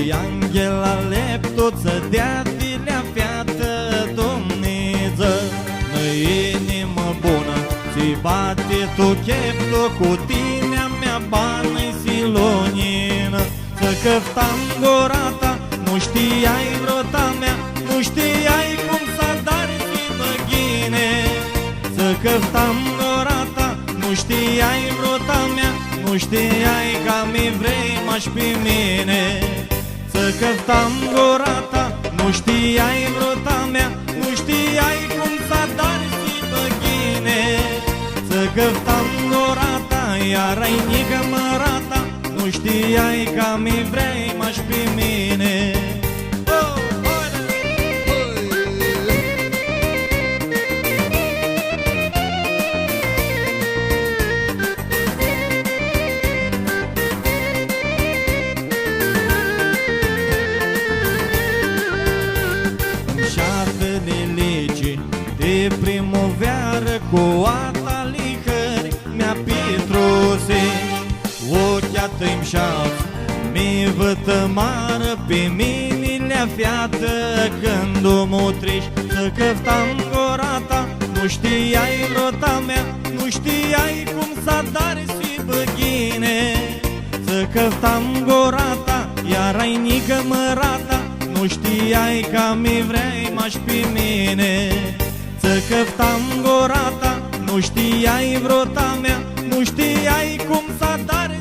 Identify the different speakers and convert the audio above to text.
Speaker 1: Doi anghel aleptot să dea dilea fiată Dumnezeu. În inimă bună ți bate tu cheptul, cu tine a mea bană-i silonină. Să căftam gura ta, nu știai vrota mea, nu știai cum să dar și băghine. Să căftam gura ta, nu știai vrota mea, nu știai ca mi vrei m-aș pe mine. Să căftam gura ta, nu știai vrota mea, nu știai cum să dar și băghine. Să căftam gura ta, iar ai nică mărata, nu știai ca mi vrei m-aș pe mine. De primăvară cu ata lihări mi-a petrusești. Ochea tăi-mi șați, mi vătămară, pe mine le-a fiată când o mutrești. Să căftam gura ta, nu știai vrota mea, nu știai cum să dar și băghine. Să căftam gura ta, iar ai nică mărata, nu știai ca mi vrei m-aș pe mine. Să căftam gura ta, nu știai vrota mea, nu știai cum să dar